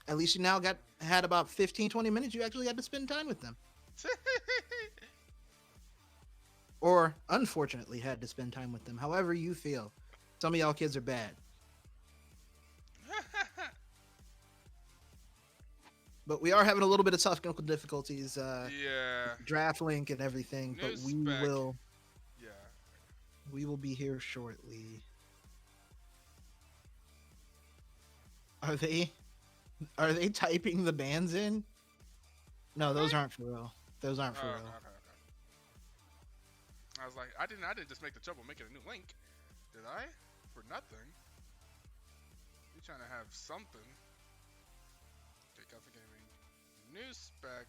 At least you now had about 15, 20 minutes. You actually had to spend time with them. Or unfortunately had to spend time with them. However you feel. Some of y'all kids are bad. But we are having a little bit of technical difficulties, Yeah. draft link and everything. New But spec. Yeah. we will be here shortly. Are they are they typing the bands in? No, Are those they? aren't for real. Those aren't for Oh, okay, real. okay, okay. I was like, I didn't just make the trouble making a new link, did I? For nothing. You trying to have something? Take out the gaming. New spec.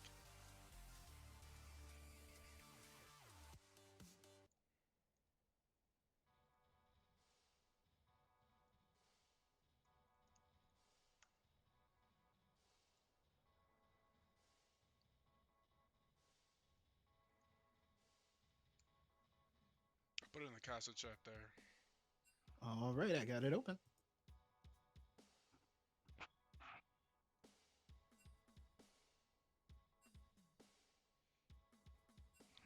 Put it in the castle chat there. All right, I got it open.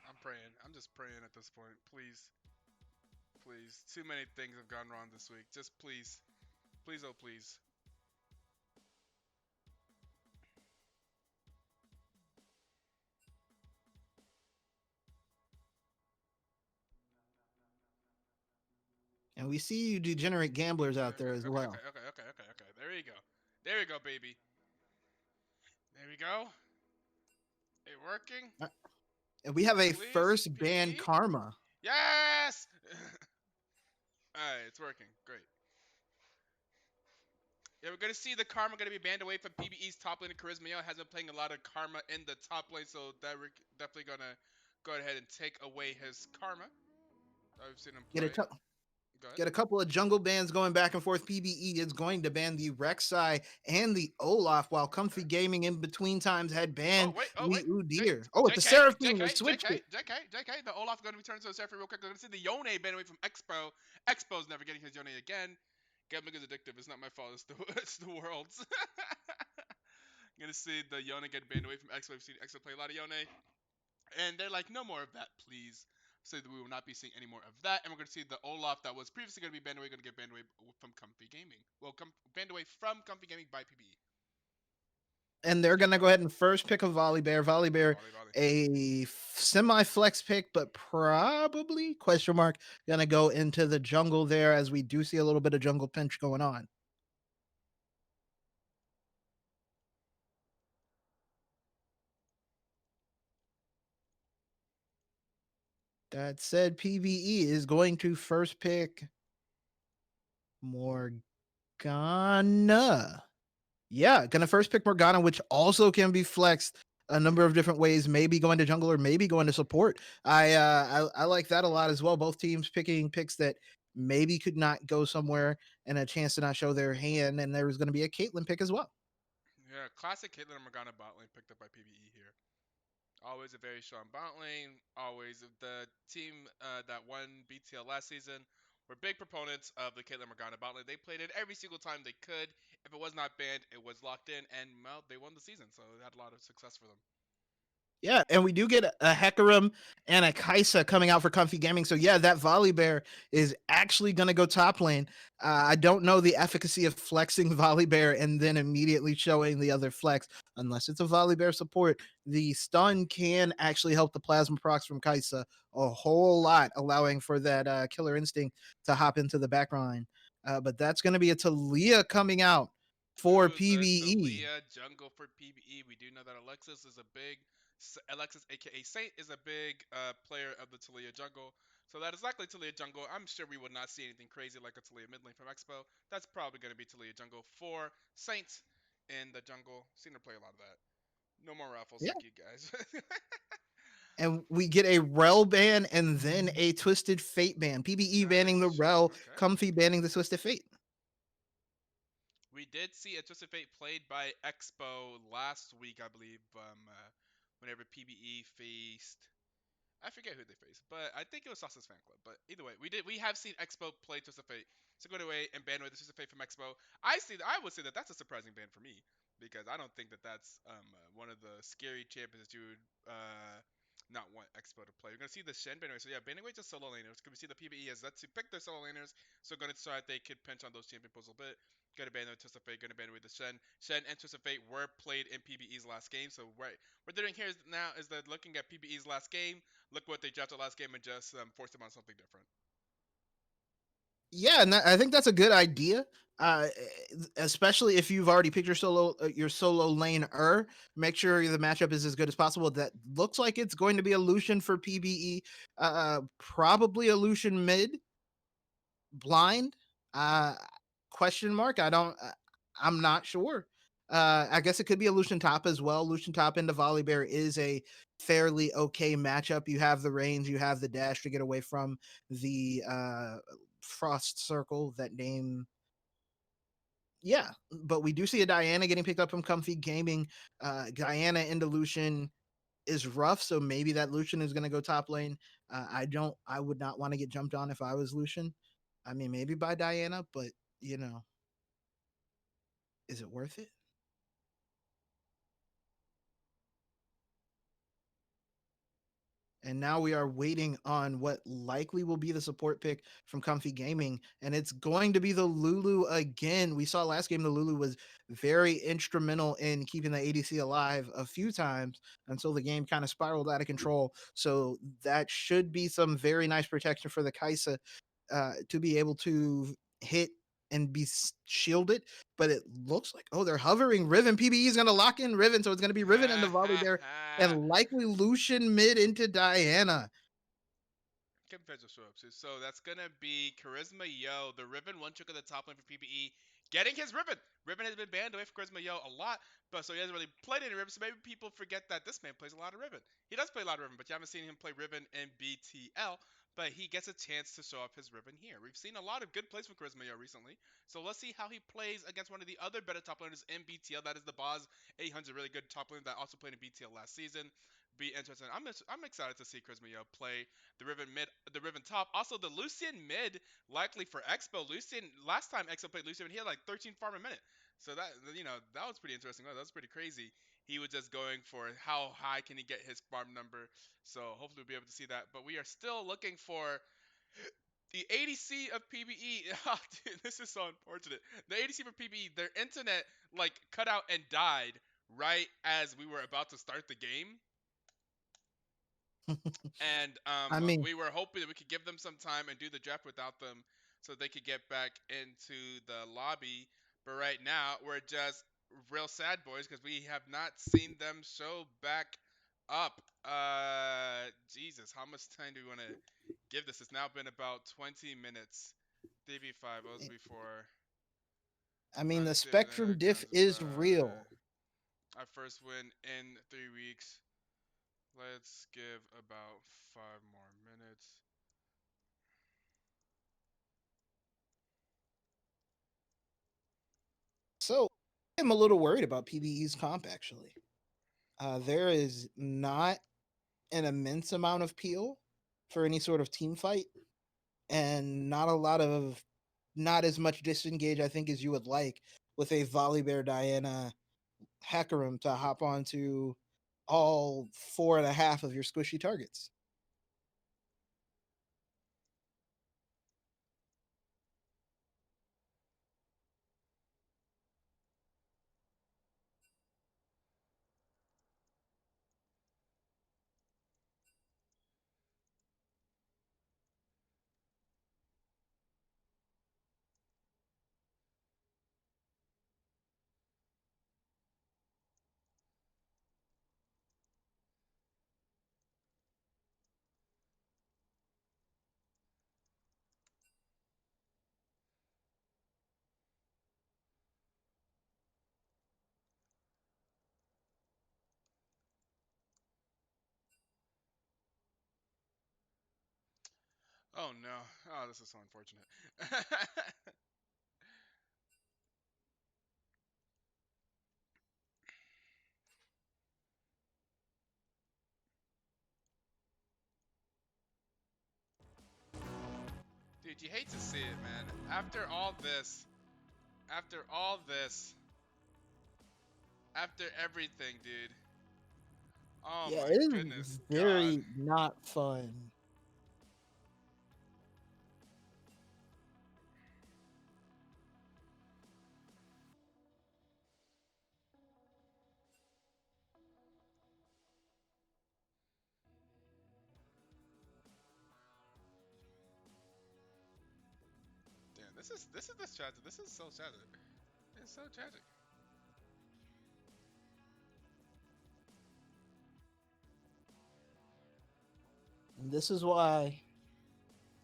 I'm praying. I'm just praying at this point. Please, please. Too many things have gone wrong this week. Just please, please, oh please. And we see you degenerate gamblers Okay, out there okay, as okay, okay, well. okay, okay, okay, okay. There you go. There you go, baby. There we go. It working? And we have a Please, first ban PBE. karma. Yes. Alright, it's working. Great. Yeah, we're gonna see the Karma gonna be banned away from PBE's top lane. Charisma has been playing a lot of Karma in the top lane, so that we're definitely gonna go ahead and take away his Karma. I've seen him Get a play. cou- Go ahead. get a couple of jungle bans going back and forth. PBE is going to ban the Rek'Sai and the Olaf, while Comfy Okay. Gaming in between times had banned Oh the wait. Udyr. Oh, with the JK, Seraphine, they JK, switched JK, it. JK, JK. The Olaf gonna return to the Seraphim real quick. We're gonna see the Yone banned away from Expo. Expo's never getting his Yone again. Gambling is addictive. It's not my fault. It's the it's the world's. Gonna see the Yone get banned away from Expo. We've seen Expo play a lot of Yone. And they're like, no more of that, please. So we will not be seeing any more of that. And we're going to see the Olaf that was previously going to be banned away, going to get banned away from Comfy Gaming. Well, banned away from Comfy Gaming by PBE. And they're gonna go ahead and first pick a Volibear. Volibear, Volley, volley. a semi flex pick, but probably question mark gonna go into the jungle there, as we do see a little bit of jungle pinch going on. That said, PBE is going to first pick Morgana. Yeah, gonna first pick Morgana, which also can be flexed a number of different ways. Maybe going to jungle or maybe going to support. I like that a lot as well. Both teams picking picks that maybe could not go somewhere and a chance to not show their hand. And there was going to be a Caitlyn pick as well. Yeah, classic Caitlyn and Morgana bot lane picked up by PBE here. Always a very strong bot lane. Always the team that won BTL last season were big proponents of the Caitlyn Morgana bot lane. They played it every single time they could. If it was not banned, it was locked in, and well, they won the season, so it had a lot of success for them. Yeah, and we do get a Hecarim and a Kaisa coming out for Comfy Gaming. So yeah, that Volibear is actually going to go top lane. I don't know the efficacy of flexing Volibear and then immediately showing the other flex, unless it's a Volibear support. The stun can actually help the plasma procs from Kaisa a whole lot, allowing for that killer instinct to hop into the backline. But that's going to be a Talia coming out for Ooh, the PBE. Talia jungle for PBE. We do know that Alexis is a big, Alexis aka Saint is a big player of the Talia jungle. So that is likely Talia jungle. I'm sure we would not see anything crazy like a Talia mid lane from Expo. That's probably going to be Talia jungle for Saint in the jungle. Seen her play a lot of that. No more raffles, Yeah. thank you guys. And we get a Rel ban and then a Twisted Fate ban. PBE That banning the is true. Rel, Okay. Comfy banning the Twisted Fate. We did see a Twisted Fate played by Expo last week, I believe, whenever PBE faced. I forget who they faced, but I think it was Sauce's fan club. But either way, we have seen Expo play Twisted Fate. So go away and ban away the Twisted Fate from Expo. I would say that that's a surprising ban for me because I don't think that that's one of the scary champions that you would not want Expo to play. You're gonna see the Shen Banway. So yeah, Banway's just solo laners. Gonna see the PBE as let's pick their solo laners. So gonna decide they could pinch on those champion pools a little bit. Gonna Banway Twist of Fate. Gonna Banway the Shen. Shen and Twist of Fate were played in PBE's last game. So what we're doing here is now is that looking at PBE's last game. Look what they drafted last game and just force them on something different. Yeah, and I think that's a good idea. Especially if you've already picked your solo lane. Make sure the matchup is as good as possible. That looks like it's going to be a Lucian for PBE. Probably a Lucian mid blind. Uh, question mark. I'm not sure. I guess it could be a Lucian top as well. Lucian top into Volibear is a fairly okay matchup. You have the range, you have the dash to get away from the Frost Circle. That name, yeah. But we do see a Diana getting picked up from Comfy Gaming. Diana into Lucian is rough, so maybe that Lucian is going to go top lane. I would not want to get jumped on if I was Lucian. I mean, maybe by Diana, but you know, is it worth it? And now we are waiting on what likely will be the support pick from Comfy Gaming, and it's going to be the Lulu again. We saw last game the Lulu was very instrumental in keeping the ADC alive a few times until the game kind of spiraled out of control. So that should be some very nice protection for the Kaisa to be able to hit and be shielded. But it looks like, oh, they're hovering Riven. PBE is going to lock in Riven, so it's going to be Riven and the volley there, and likely Lucian mid into Diana. Confessional show-ups. So that's gonna be Charisma Yo, the Riven one trick at the top lane for PBE, getting his Riven. Riven has been banned away from Charisma Yo a lot, but so he hasn't really played any Riven. So maybe people forget that this man plays a lot of Riven. He does play a lot of Riven, but you haven't seen him play Riven in BTL. But he gets a chance to show off his Riven here. We've seen a lot of good plays from Charisma Yo recently, so let's see how he plays against one of the other better top laners in BTL. That is the Boz 800, really good top laner that also played in BTL last season. Be interesting. I'm excited to see Charisma Yo play the Riven mid, the Riven top. Also, the Lucian mid likely for Expo. Lucian last time Expo played Lucian, he had like 13 farm a minute. So that that was pretty interesting. That was pretty crazy. He was just going for how high can he get his farm number. So hopefully we'll be able to see that. But we are still looking for the ADC of PBE. Oh, dude, this is so unfortunate. The ADC for PBE, their internet like cut out and died right as we were about to start the game. And I mean, we were hoping that we could give them some time and do the draft without them so they could get back into the lobby. But right now, we're just real sad boys because we have not seen them show back up. Jesus, how much time do we want to give this? It's now been about 20 minutes. 3v5 was before. I mean, Trying the to see if spectrum it diff comes is back. real. Our first win in 3 weeks. Let's give about 5 more minutes. So I'm a little worried about PBE's comp actually. There is not an immense amount of peel for any sort of team fight, and not as much disengage I think as you would like with a Volibear Diana Hecarim to hop onto all 4.5 of your squishy targets. Oh no. Oh, this is so unfortunate. Dude, you hate to see it, man. After all this, After everything, dude. Oh Yeah, my it goodness, is God. very not fun. Damn, this tragic. This is so tragic. It's so tragic. And this is why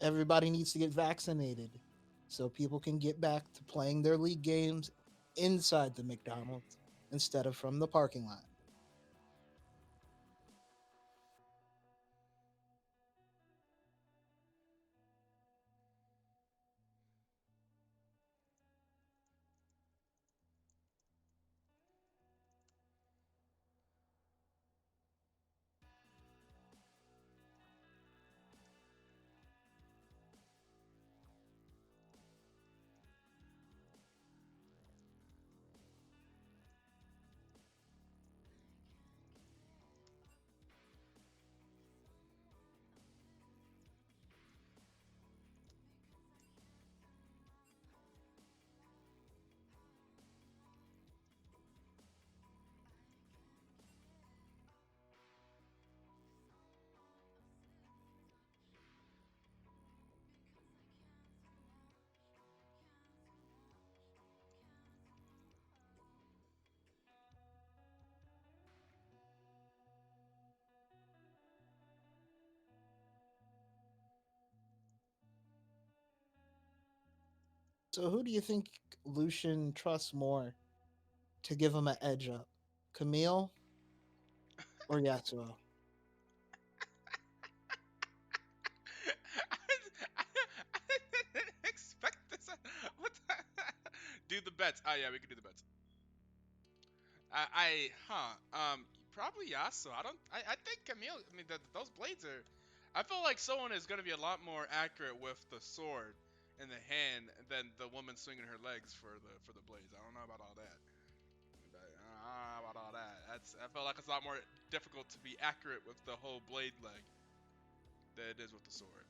everybody needs to get vaccinated so people can get back to playing their league games inside the McDonald's instead of from the parking lot. So who do you think Lucian trusts more to give him an edge up? Camille or Yasuo? I didn't expect this. What the? Do the bets. Oh yeah, we can do the bets. Probably Yasuo. I think Camille. I mean, those blades are. I feel like someone is gonna be a lot more accurate with the sword in the hand than the woman swinging her legs for the blades. I don't know about all that. I don't know about all that. I feel like it's a lot more difficult to be accurate with the whole blade leg than it is with the sword.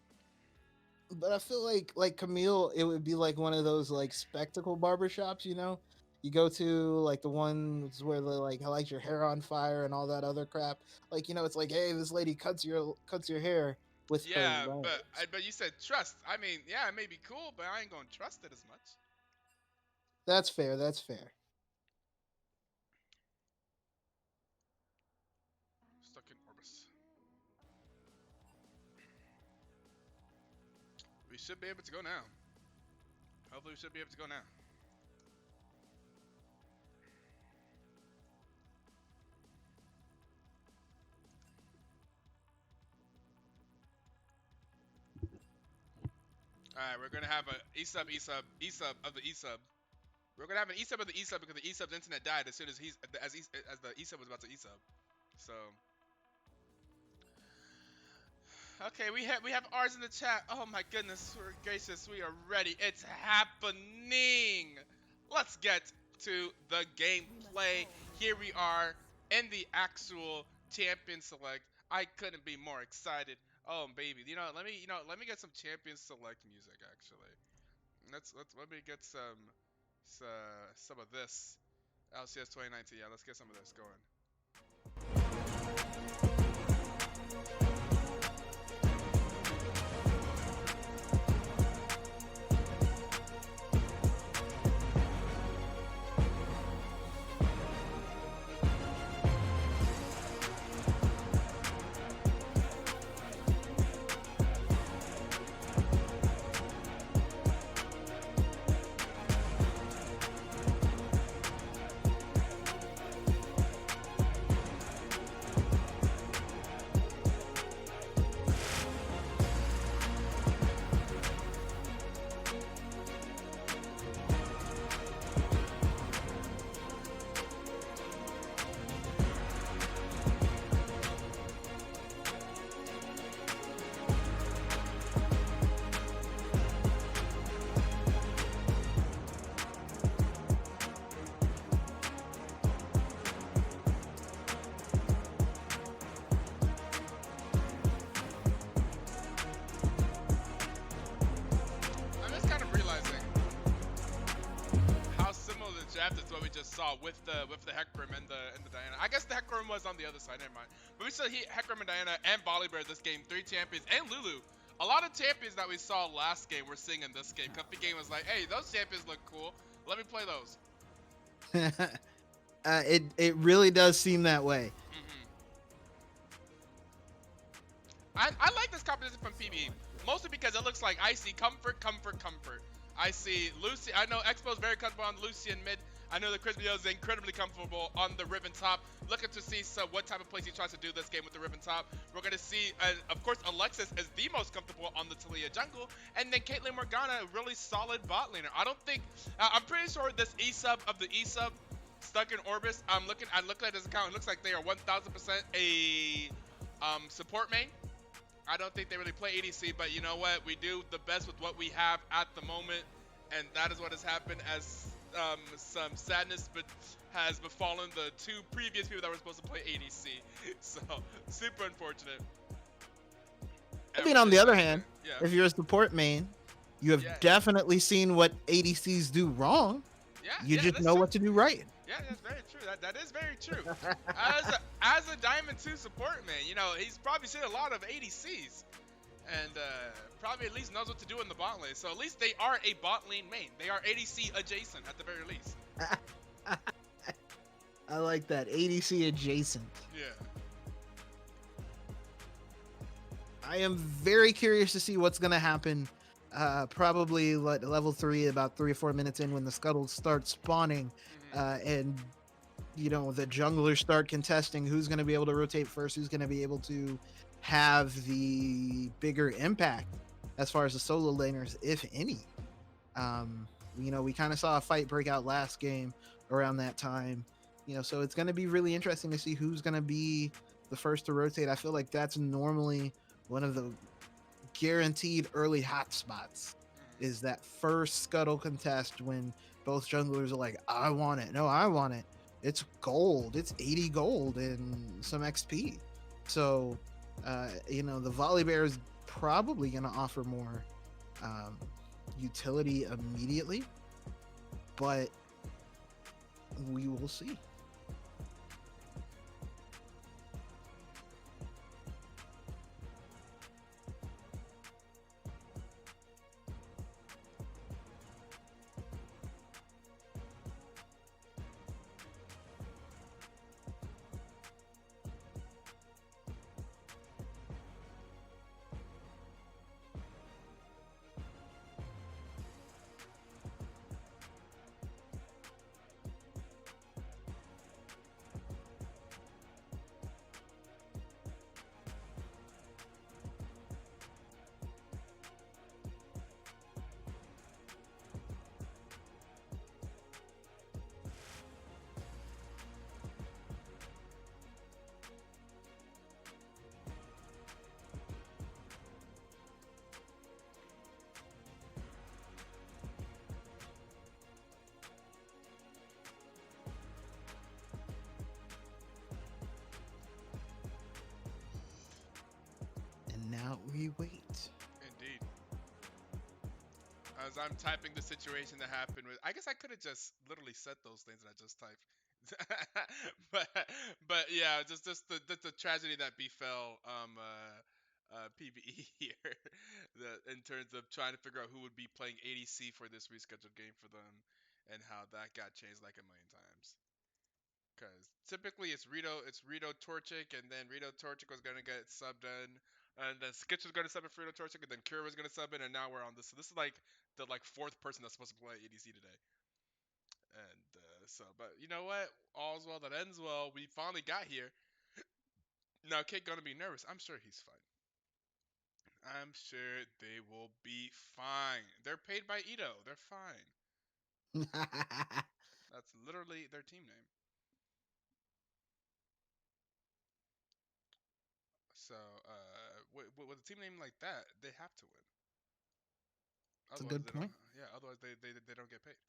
But I feel like Camille, it would be like one of those like spectacle barbershops, you know? You go to like the ones where they like light your hair on fire and all that other crap. Like, you know, it's like, hey, this lady cuts your hair with her Yeah, but legs. but you said trust. I mean, yeah, it may be cool, but I ain't gonna trust it as much. That's fair. That's fair. Stuck in Orbis. We should be able to go now. Hopefully, we should be able to go now. All right, we're gonna have a E-sub of the E-sub. We're gonna have an E-sub of the E-sub because the E-sub's internet died as soon as as the E-sub was about to E-sub. So okay, we have ours in the chat. Oh my goodness, we're gracious, we are ready. It's happening. Let's get to the gameplay. Here we are in the actual champion select. I couldn't be more excited. Oh baby, let me get some champion select music actually. Let me get some of this. LCS 2019. Yeah, let's get some of this going. after what we just saw with the Hecarim and the Diana. I guess the Hecarim was on the other side. Never mind. But we saw Hecarim and Diana and Volibear this game. 3 champions and Lulu. A lot of champions that we saw last game we're seeing in this game. Comfy Game was like, hey, those champions look cool. Let me play those. It really does seem that way. Hmm. I like this composition from PBE, mostly because it looks like I see comfort, comfort, comfort. I see Lucy. I know Expo's very comfortable on Lucy and mid. I know that Chris is incredibly comfortable on the Riven top. Looking to see what type of plays he tries to do this game with the Riven top. We're going to see, of course, Alexis is the most comfortable on the Talia jungle. And then Caitlyn Morgana, really solid bot laner. I don't think, I'm pretty sure this E-sub of the E-sub stuck in Orbis. I looked at his account. It looks like they are 1000% a support main. I don't think they really play ADC, but you know what? We do the best with what we have at the moment, and that is what has happened as some sadness but has befallen the 2 previous people that were supposed to play ADC. So, super unfortunate. I mean, on the other hand, yeah. if you're a support main, you have definitely seen what ADCs do wrong. Yeah, you just know what to do right. Yeah, that's very true. That is very true. As a Diamond 2 support man, you know, he's probably seen a lot of ADCs. And probably at least knows what to do in the bot lane. So at least they are a bot lane main. They are ADC adjacent at the very least. I like that. ADC adjacent. Yeah. I am very curious to see what's going to happen. Probably level 3, about 3 or 4 minutes in when the scuttles start spawning. And, you know, the junglers start contesting who's going to be able to rotate first, who's going to be able to have the bigger impact as far as the solo laners, if any. You know, we kind of saw a fight break out last game around that time. You know, so it's going to be really interesting to see who's going to be the first to rotate. I feel like that's normally one of the guaranteed early hot spots, is that first scuttle contest when both junglers are like, I want it. No, I want it. It's gold. It's 80 gold and some XP. So, you know, the Volibear is probably going to offer more utility immediately, but we will see. Now we wait. Indeed. As I'm typing the situation that happened with, I guess I could have just literally said those things that I just typed. but yeah, just the tragedy that befell PBE here, in terms of trying to figure out who would be playing ADC for this rescheduled game for them, and how that got changed like a million times. Because typically it's Rito Torchic, and then Rito Torchic was gonna get subbed in, and then Skitch was gonna sub in for Rito Torchic, and then Kira was gonna sub in, and now we're on this. So this is like the 4th person that's supposed to play ADC today. And but you know what? All's well that ends well. We finally got here. Now Kate gonna be nervous. I'm sure he's fine. I'm sure they will be fine. They're paid by Ito. They're fine. That's literally their team name. So, with a team name like that, they have to win. That's a Otherwise, good they point. don't. Yeah, otherwise they don't get paid.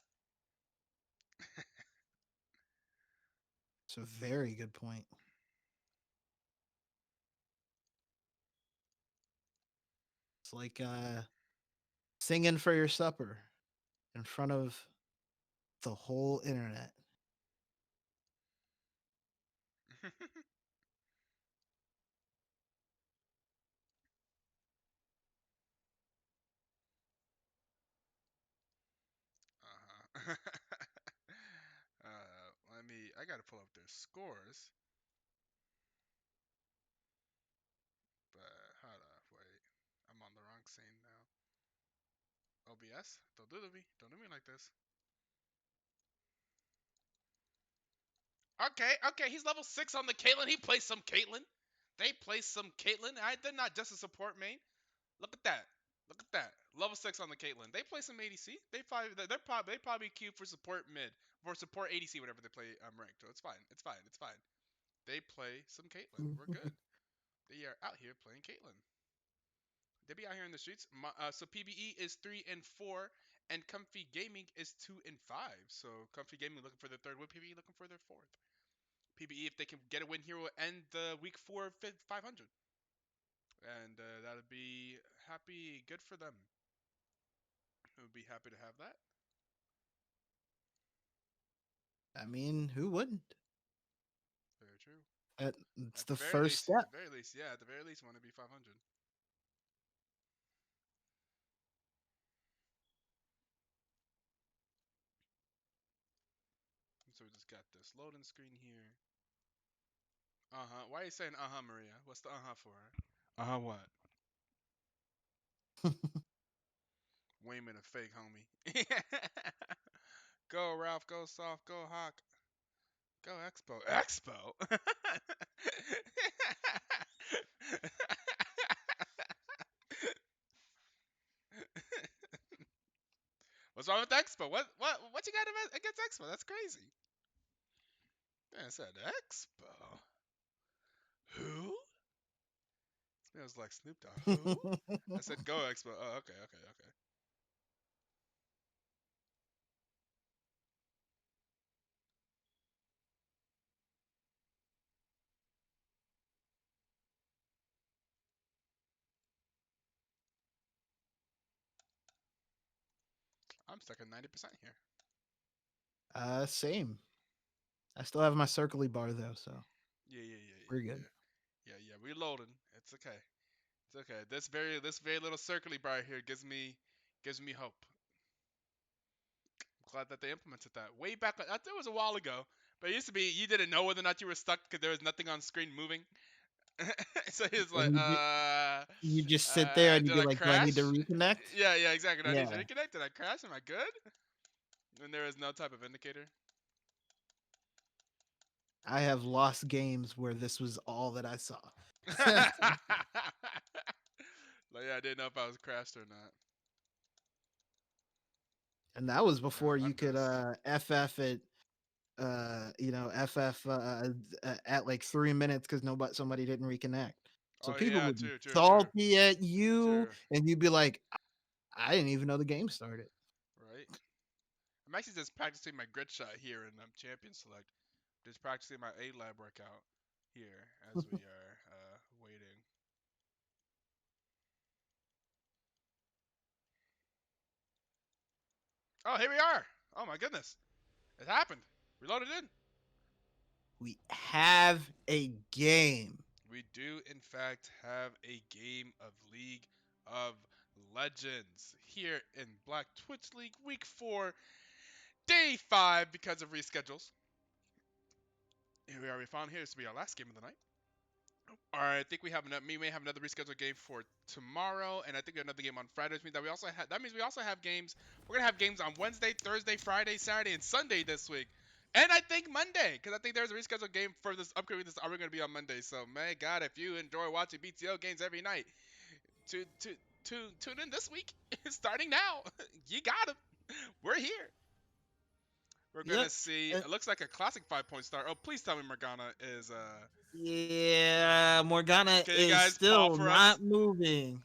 It's a very good point. It's like singing for your supper in front of the whole internet. Uh-huh. I gotta pull up their scores. But hold up, wait. I'm on the wrong scene now. OBS? Don't do me. Don't do me like this. Okay, he's level 6 on the Caitlyn. He plays some Caitlyn. They play some Caitlyn. They're not just a support main. Look at that. Look at that. Level 6 on the Caitlyn. They play some ADC. They probably queue for support mid. For support ADC whenever they play ranked. So it's fine. It's fine. It's fine. They play some Caitlyn. We're good. They are out here playing Caitlyn. They be out here in the streets. So PBE is 3-4, and Comfy Gaming is 2-5. So Comfy Gaming looking for their third win. PBE looking for their fourth. PBE, if they can get a win here, will end the week 4 500, and that'd be good for them. I would be happy to have that. I mean, who wouldn't? Very true. It's At the the very first least, step. yeah. At the very least, want to be 500. So we just got this loading screen here. Why are you saying Maria? What's the for? What? Wayman a fake homie. Go Ralph, go Soft, go Hawk, go Expo. Expo? What's wrong with Expo? What you got against Expo? That's crazy. Yeah, I said Expo. Who? It was like Snoop Dogg. Who? I said go Expo. Oh, okay. I'm stuck at 90% here. Same. I still have my circly bar though, so Yeah. we're good. Yeah. Reloading. It's okay. It's okay. This very little circly bar here gives me hope. I'm glad that they implemented that way back. I thought it was a while ago, but it used to be you didn't know whether or not you were stuck because there was nothing on screen moving. So he was like, And you just sit there and you'd did be I like, "Do I need to crash? reconnect?" Yeah, exactly. Do I need to Yeah, reconnect? Did I crash? Am I good? And there is no type of indicator. I have lost games where this was all that I saw, Like, yeah, I didn't know if I was crashed or not. and that was Now before you I'm could just. FF it. FF at like 3 minutes because somebody didn't reconnect. So Oh people yeah, would be true. salty at you, True. and you'd be like, "I didn't even know the game started." Right. I'm actually just practicing my grid shot here in Champion Select. Just practicing my A lab workout here as we are waiting. Oh, here we are. Oh my goodness, it happened. Reloaded in. We have a game. We do in fact have a game of League of Legends here in Black Twitch League Week 4, Day 5 because of reschedules. Here we are. We found here. This will be our last game of the night. All right, I think we may have another rescheduled game for tomorrow, and I think another game on Friday. Which means that we also have games. We're gonna have games on Wednesday, Thursday, Friday, Saturday, and Sunday this week, and I think Monday, because I think there's a rescheduled game for this upcoming. This are gonna be on Monday. So, man, God, if you enjoy watching BTL games every night, to tune in this week, starting now. You got them. We're here. We're gonna Yep. see. Uh, It looks like a classic 5-point star. Oh, please tell me Morgana is Yeah, Morgana Can you is guys fall still for us? not moving.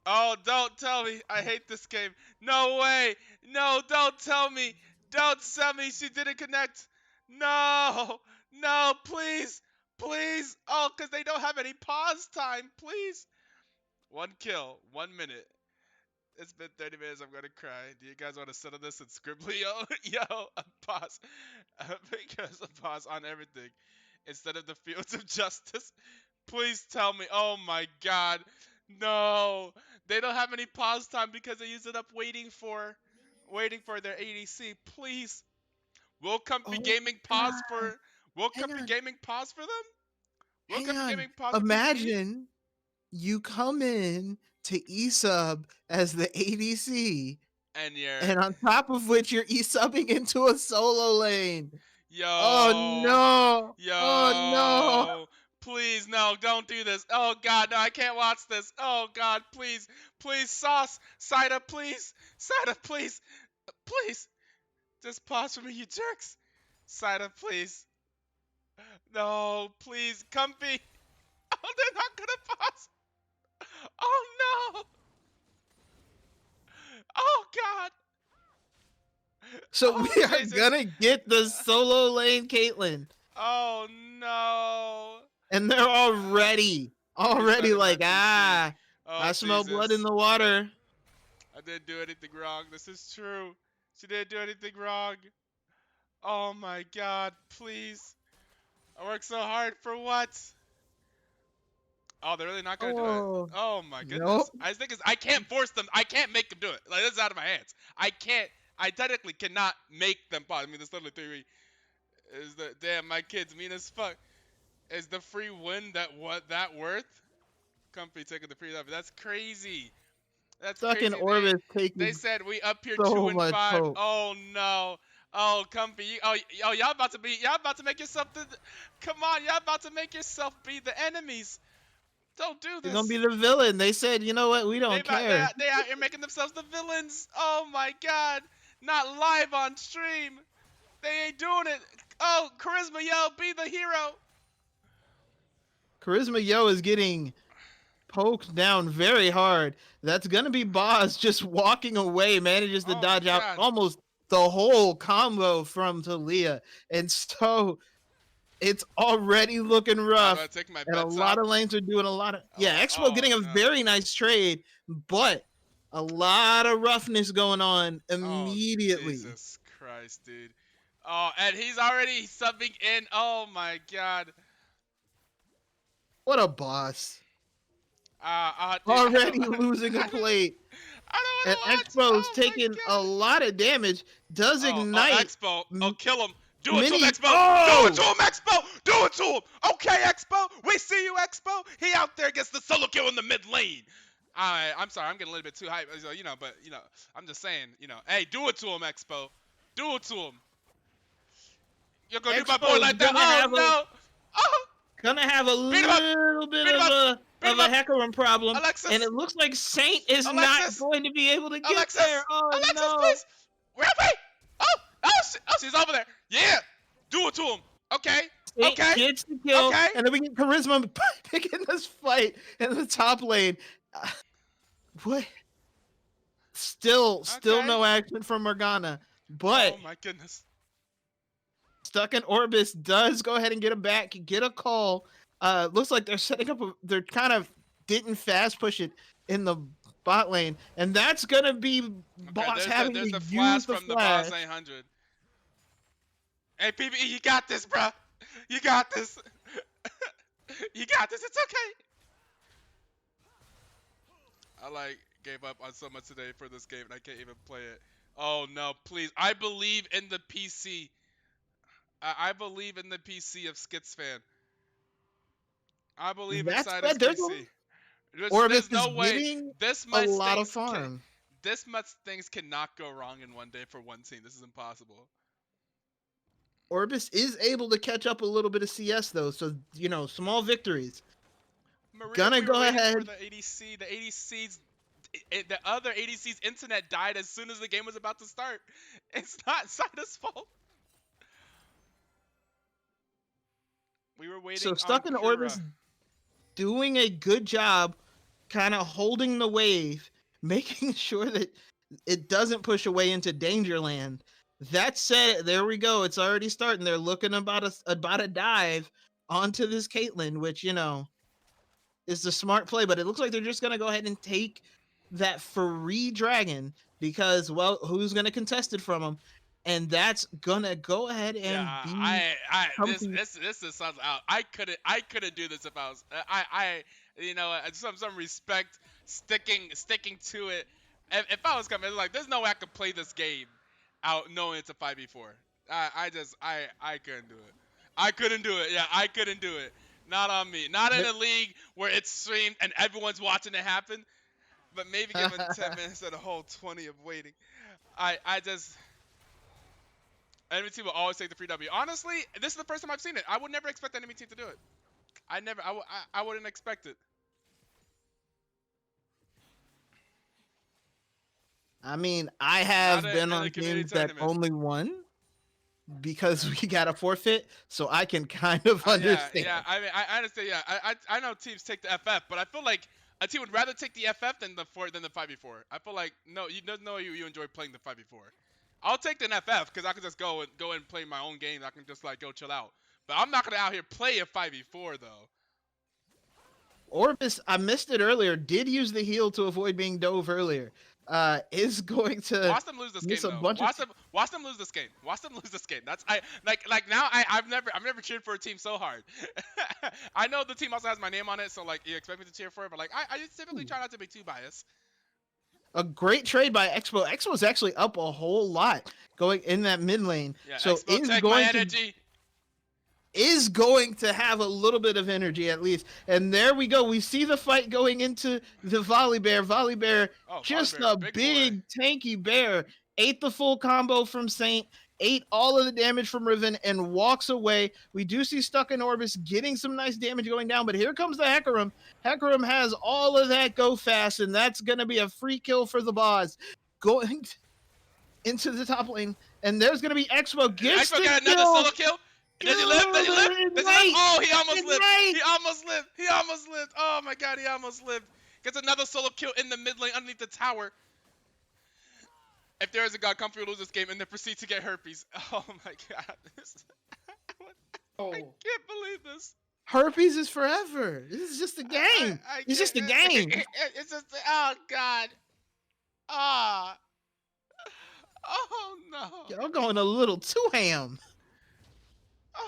Oh, don't tell me. I hate this game. No way. No, don't tell me. Don't tell me she didn't connect. No. No, please. Please. Oh, because they don't have any pause time. Please. One kill. 1 minute. It's been 30 minutes. I'm gonna cry. Do you guys want to settle this in scribbly? Yo, yo, a pause. Because a pause on everything instead of the fields of justice. Please tell me. Oh my God, no. They don't have any pause time because they use it up waiting for their ADC. Please, will Comfy Oh Gaming pause God. for? Will Hang Comfy on. Gaming pause for them? Will Hang Comfy on. Gaming pause for PBE? Imagine you come in to eSub as the ADC, And you're and on top of which you're eSubbing into a solo lane. Oh yo. no. Oh no. Yo, please, no, don't do this. Oh God, no, I can't watch this. Oh God, please, please, Sauce, Cider, please, Cider, please, please, just pause for me, you jerks. Cider, please. No, please, Comfy. Oh, they're not gonna pause. Oh no. Oh God. So we Oh are Jesus. gonna get the solo lane Caitlyn. Oh no. And they're already Resetting my like, PC. Oh I smell blood in Jesus. the water. I didn't do anything wrong. This is true. She didn't do anything wrong. Oh my God, please. I worked so hard for what? Oh, they're really not gonna do it. Oh, Oh my goodness. nope. I think I can't force them. I can't make them do it. Like, this is out of my hands. I can't. I technically cannot make them pause. I mean, this literally theory is the damn. My kid's mean as fuck. Is the free win that worth? Comfy taking the free love. That's crazy. That's Stuck in crazy. orbit They taking said we up here two so and much five. hope. Oh no. Oh, Comfy. Y'all about to make yourself come on, y'all about to make yourself be the enemies. Don't do They're gonna be this. the villain. They said, you know what? We They don't about they care. out- they out here making themselves the villains. Oh my God. Not live on stream. They ain't doing it. Oh, Charisma, yo, be the hero. Charisma Yo is getting poked down very hard. That's gonna be Boz just walking away, manages to Oh my dodge out God. almost the whole combo from Talia. And so it's already looking I'm gonna rough. take my And a bets lot off. of lanes are doing a lot of Oh, Expo oh getting a no. very nice trade, but a lot of roughness going on Oh, immediately. Jesus Christ, dude. Oh, and he's already subbing in. Oh my God. What a boss. Dude, Already losing a I don't, plate. I don't And want to watch. Expo's Oh my taking a God. lot of damage. Does ignite Expo. Oh, kill him. Do it to him, mini. Expo. Do it to Oh! him, Expo. Do it to him. Okay, Expo. We see you, Expo. He out there gets the solo kill in the mid lane. I'm sorry. I'm getting a little bit too hype. So, but I'm just saying. Hey, do it to him, Expo. Do it to him. You're gonna do my boy Expo's like that? Oh no. Oh, gonna have a beat him up. little bit Beat him up. Beat of him a up. Hecarim problem, and Alexis. it looks like Saint is not Alexis. going to be able to get there. Alexis. Oh Alexis, no! please. Where am I? She's over there. Yeah. Do it to him. Okay. Saint Okay. gets the kill, Okay. and then we get Charisma picking this fight in the top lane. What? Still Okay. no action from Morgana, but Oh my goodness. Stuck in Orbis does go ahead and get him back, get a call. Looks like they're setting up. They're kind of didn't fast push it in the bot lane, and that's gonna be Okay, Boss having there's to the use flash the from the flash. Boss 800. Hey, PBE, you got this, bro. You got this. You got this. It's okay. I gave up on so much today for this game and I can't even play it. Oh no, please. I believe in the PC. I believe in the PC of Skits fan. I believe That inside his said, PC. Orbis There's is no way getting this a much lot of things can farm. this much things cannot go wrong in one day for one team. This is impossible. Orbis is able to catch up a little bit of CS though, so small victories. Maria, Gonna we were go waiting for ahead. the ADC. The ADC's the other ADC's internet died as soon as the game was about to start. It's not Sida's fault. We were So waiting on Stuck in Pura. Orbis doing a good job, kind of holding the wave, making sure that it doesn't push away into Dangerland. That said, there we go. It's already starting. They're looking about a dive onto this Caitlyn, which is the smart play. But it looks like they're just gonna go ahead and take that free dragon because, well, who's going to contest it from him? And that's going to go ahead Yeah, and be comfy. this is sounds out. I couldn't do this if I was you know some respect sticking to it. If I was coming, like there's no way I could play this game out knowing it's a 5v4. I couldn't do it. I couldn't do it. Yeah, I couldn't do it. Not on me. Not in a league where it's streamed and everyone's watching it happen. But maybe given 10 minutes and a whole 20 of waiting. I just enemy team will always take the free W. Honestly, this is the first time I've seen it. I would never expect enemy team to do it. I wouldn't expect it. I mean, I have Not been in on a community games that tournament. only won because we got a forfeit, so I can kind of understand. Yeah. I mean, I understand. Yeah, I know teams take the FF, but I feel like a team would rather take the FF than the 5v4. I feel like no, you enjoy playing the 5v4. I'll take the FF because I can just go and play my own game. I can just like go chill out. But I'm not gonna out here play a 5v4 though. Orbis, I missed it earlier, did use the heal to avoid being dove earlier. Is going to Watch them lose this game miss a though. bunch Watch them lose this game. Watch them lose this game. That's like now I've never cheered for a team so hard. I know the team also has my name on it, so like you expect me to cheer for it, but like I typically try not to be too biased. a great trade by Expo. Expo's actually up a whole lot going in that mid lane. Yeah, So Expo, take my energy. Is going to have a little bit of energy at least. And there we go. We see the fight going into the Volibear. Volibear, just Volibear, a big tanky bear. Ate the full combo from Saint, ate all of the damage from Riven, and walks away. We do see Stuck in Orbis getting some nice damage going down, but here comes the Hecarim. Hecarim has all of that go fast, and that's going to be a free kill for the boss. Going into the top lane, and there's going to be Expo. Gets Expo got another solo kill. Does he live? Does he live? Does he live? Oh, he almost lived. He almost lived. He almost lived. Oh my god, he almost lived. Gets another solo kill in the mid lane underneath the tower. If there is a god, Comfy will lose this game and then proceed to get herpes. Oh my god. I can't believe this. Herpes is forever. This is just a game. It's just a game. It's just, oh god. Ah. Oh no. Y'all going a little too ham.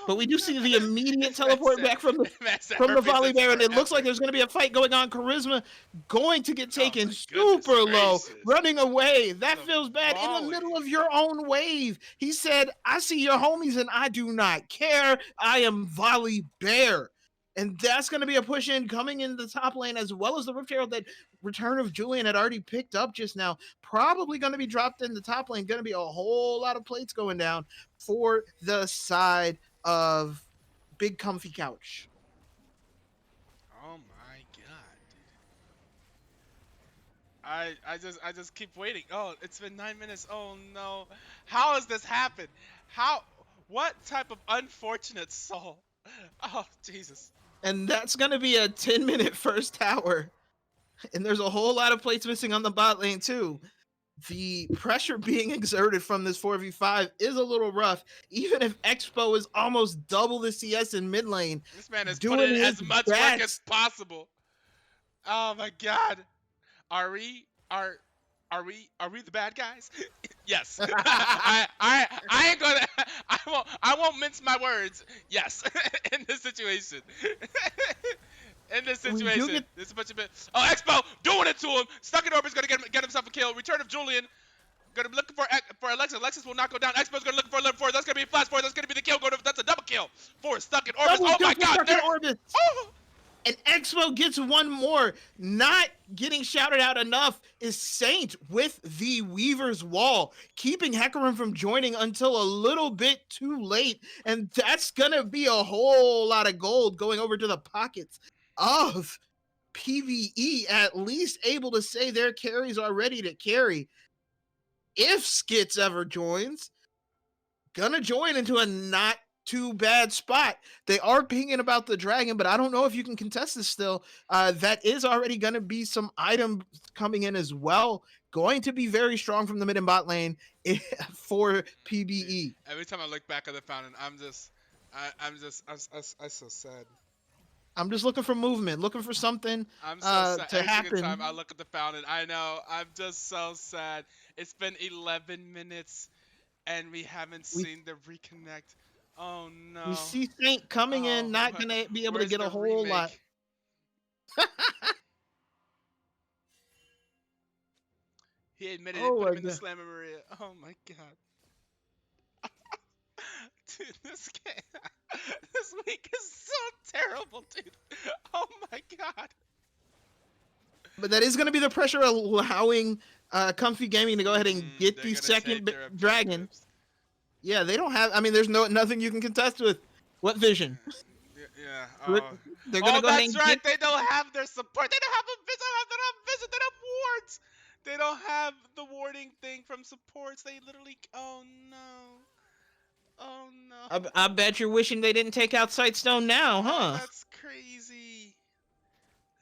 But we do see the immediate teleport back from the Volibear, and it looks like there's going to be a fight going on. Charisma going to get taken super low, running away. That feels bad in the middle of your own wave. He said, I see your homies and I do not care. I am Volibear. And that's going to be a push in coming in the top lane, as well as the Rift Herald that Return of Julian had already picked up just now. Probably going to be dropped in the top lane. Going to be a whole lot of plates going down for the side of Big Comfy Couch. Oh my god. I just keep waiting. Oh, it's been 9 minutes. Oh no. How has this happened? What type of unfortunate soul? Oh, Jesus. And that's going to be a 10-minute first tower. And there's a whole lot of plates missing on the bot lane too. The pressure being exerted from this 4v5 is a little rough. Even if Expo is almost double the CS in mid lane, this man is putting in as much work as possible. Oh my god. Are we the bad guys? Yes. I ain't gonna I won't mince my words. Yes. In this situation. In this situation, this is a bunch of oh, Expo doing it to him. Stuck in Orbis gonna get himself a kill. Return of Julian. Gonna be looking for Alexis. Alexis will not go down. Expo's gonna look for a level 4. That's gonna be a flash 4. That's gonna be the kill. That's a double kill for Stuck in Orbis. Oh my god. Oh. And Expo gets one more. Not getting shouted out enough is Saint with the Weaver's Wall, keeping Hecarim from joining until a little bit too late. And that's gonna be a whole lot of gold going over to the pockets of PBE, at least able to say their carries are ready to carry. If Skits ever joins, gonna join into a not too bad spot. They are pinging about the dragon, but I don't know if you can contest this still. That is already going to be some items coming in as well. Going to be very strong from the mid and bot lane for PBE. Every time I look back at the fountain, I'm so sad. I'm just looking for movement, looking for something I'm so sad. to Every single time happen. I look at the fountain, I know I'm just so sad. It's been 11 minutes and we haven't We seen the reconnect. Oh we no. see Saint coming Oh, in, not gonna be able to where's get a the whole lot. remake? He admitted it. Oh Put my him in the god. Slammer Maria. Oh my god. Dude, this game, this week is so terrible, dude. Oh my god. But that is going to be the pressure allowing Comfy Gaming to go ahead and get They're the gonna take second their dragon. objectives. Yeah, they don't have. I mean, there's nothing you can contest with. What vision? Yeah. They're Oh. going to Oh, go ahead that's and right. get. They don't have their support. They don't have a visit. They don't have visit. They don't have wards. They don't have the warding thing from supports. They literally. Oh no. Oh I no. bet you're wishing they didn't take out Sightstone now, Oh, huh? that's crazy.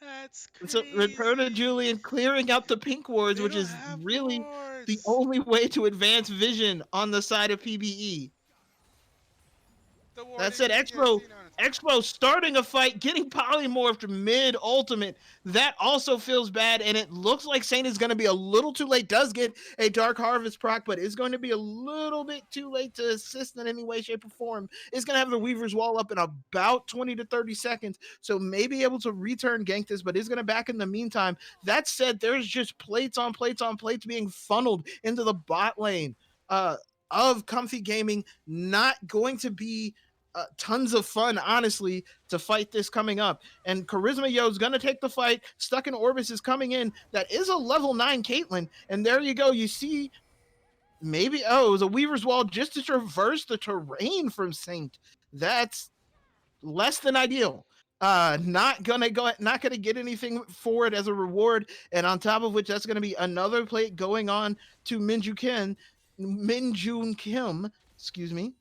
That's So Return to crazy. Julian clearing out the pink wards, They which don't is have really the wards. only way to advance vision on the side of PBE. The That warding said, thing, yeah, Expo seen on it. Expo starting a fight, getting polymorphed mid ultimate. That also feels bad, and it looks like Saint is going to be a little too late. Does get a Dark Harvest proc, but is going to be a little bit too late to assist in any way, shape, or form. Is going to have the Weaver's Wall up in about 20 to 30 seconds, so may be able to return gank this, but is going to back in the meantime. That said, there's just plates on plates on plates being funneled into the bot lane of Comfy Gaming. Not going to be tons of fun, honestly, to fight this coming up. And Charisma Yo is going to take the fight. Stuck in Orbis is coming in. That is a level 9 Caitlyn. And there you go. You see, maybe, oh, it was a Weaver's Wall just to traverse the terrain from Saint. That's less than ideal. Not gonna get anything for it as a reward, and on top of which, that's gonna be another plate going on to Minjun Kim, excuse me,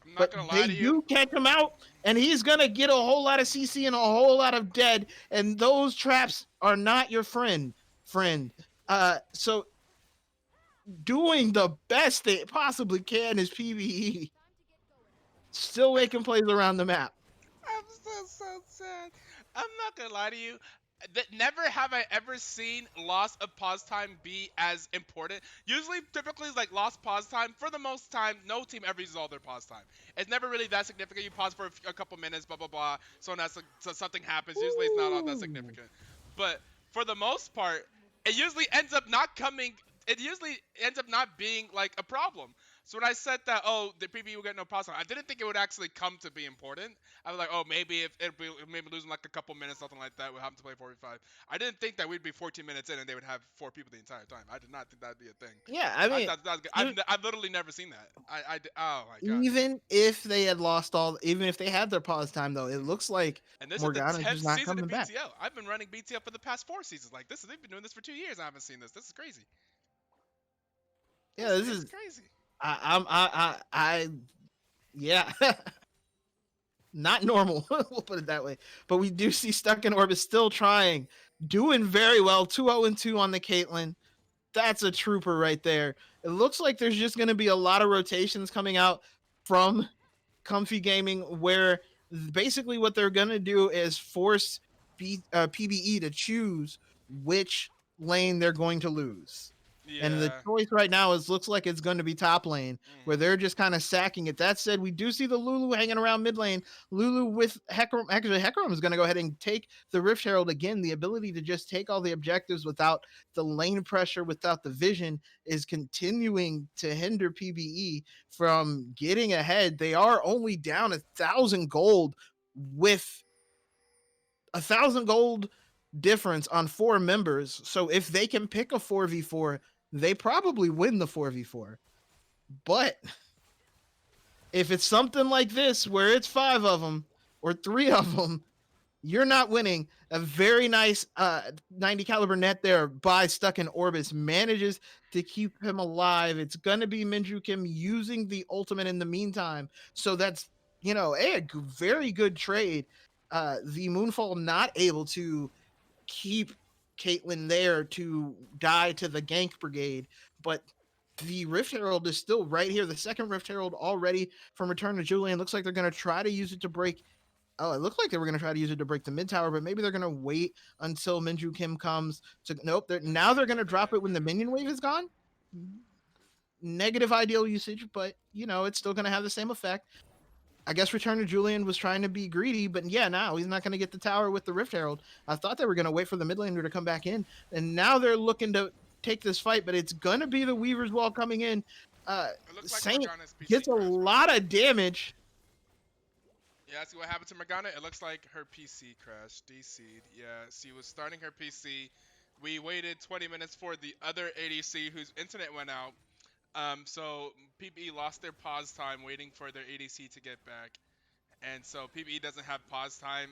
I'm not but gonna lie they to you. do catch him out, and he's gonna get a whole lot of CC and a whole lot of dead, and those traps are not your friend. So doing the best they possibly can is PBE, still making plays around the map. I'm so sad. I'm not gonna lie to you. Never have I ever seen loss of pause time be as important. Usually, typically, like lost pause time. For the most time, no team ever uses all their pause time. It's never really that significant. You pause for a couple minutes, blah blah blah. So something happens. Usually, it's not all that Ooh. significant. But for the most part, it usually ends up not coming. It usually ends up not being like a problem. So when I said that, oh, the PBE will get no pause time, I didn't think it would actually come to be important. I was like, oh, maybe if it'd be maybe losing like a couple minutes, something like that, we'll have to play 45. I didn't think that we'd be 14 minutes in and they would have 4 people the entire time. I did not think that'd be a thing. Yeah, I I mean, thought that was good. you I've literally never seen that. Oh my god. even if they had lost even if they had their pause time, though, it looks like And this is the Morgana's 10th just not season of coming back. BTL. I've been running BTL for the past 4 seasons. Like this, they've been doing this for 2 years. I haven't seen this. This is crazy. Yeah, This this is is crazy. yeah. Not normal. We'll put it that way. But we do see Stuck in Orbit still trying, doing very well. 2-0-2 on the Caitlyn. That's a trooper right there. It looks like there's just going to be a lot of rotations coming out from Comfy Gaming, where basically what they're going to do is force PBE to choose which lane they're going to lose. And the Yeah. choice right now looks like it's going to be top lane, where Mm-hmm. they're just kind of sacking it. That said, we do see the Lulu hanging around mid lane. Lulu with Hecarim. Actually, Hecarim is going to go ahead and take the Rift Herald again. The ability to just take all the objectives without the lane pressure, without the vision, is continuing to hinder PBE from getting ahead. They are only down 1,000 gold with 1,000 gold difference on 4 members. So if they can pick a 4v4, they probably win the 4v4. But if it's something like this where it's 5 of them or 3 of them, you're not winning. A very nice 90 caliber net there by Stuck in Orbis manages to keep him alive. It's going to be Minju Kim using the ultimate in the meantime. So that's, a very good trade. The Moonfall not able to keep Caitlyn there to die to the gank brigade, but the Rift Herald is still right here. The second Rift Herald already from Return to Julian. Looks like they're going to try to use it to break Oh, it looked like they were gonna try to use it to break the mid tower, but maybe they're gonna wait until Minju Kim comes to. Nope. Now they're gonna drop it when the minion wave is gone. Negative ideal usage, but you know it's still gonna have the same effect. I guess Return to Julian was trying to be greedy, but yeah, now he's not going to get the tower with the Rift Herald. I thought they were going to wait for the mid laner to come back in, and now they're looking to take this fight, but it's going to be the Weaver's Wall coming in. It looks like Saint Morgana's PC gets a crashed, bro. lot of damage. Yeah, see what happened to Morgana? It looks like her PC crashed, DC'd. Yeah, she was starting her PC. We waited 20 minutes for the other ADC whose internet went out. So PBE lost their pause time waiting for their ADC to get back. And so PBE doesn't have pause time.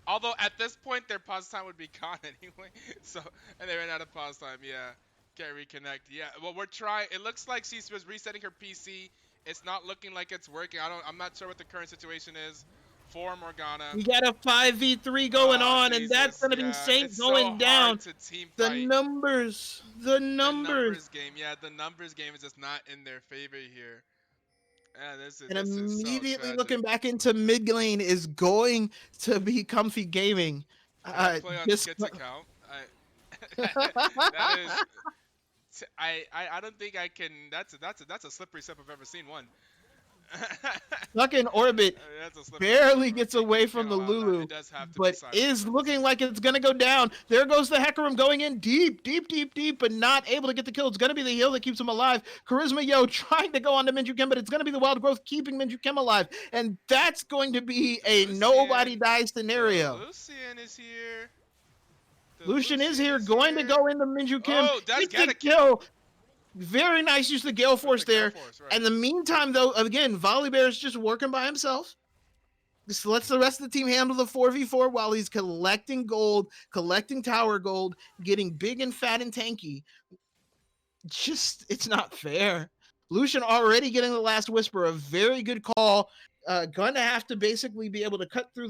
Although at this point their pause time would be gone anyway. So and they ran out of pause time. Yeah, can't reconnect. Yeah, well we're trying. It looks like she was resetting her PC. It's not looking like it's working. I'm not sure what the current situation is for Morgana. We got a 5v3 going on, Jesus, and that's gonna be Saint it's going so down. hard to team The fight. numbers. The numbers game. Yeah, the numbers game is just not in their favor here. Yeah, this is Immediately so looking back into mid lane is going to be Comfy Gaming. Can I play on Just Skit's account? That is. I don't think I can. That's a slippery step I've ever seen. One. stuck in orbit, barely gets away from the Lulu, but is looking like it's gonna go down. There goes the Hecarim going in deep, but not able to get the kill. It's gonna be the heal that keeps him alive. Charisma Yo trying to go on to Minju Kim, but it's gonna be the Wild Growth keeping Minju Kim alive, and that's going to be a nobody dies scenario. Lucian is here. Lucian is here, going to go into Minju Kim. Oh, that's the kill. Very nice use of the Gale Force there. Right. In the meantime, though, again, Volibear is just working by himself. Just lets the rest of the team handle the 4v4 while he's collecting gold, collecting tower gold, getting big and fat and tanky. Just, it's not fair. Lucian already getting the last whisper, a very good call. Gonna have to basically be able to cut through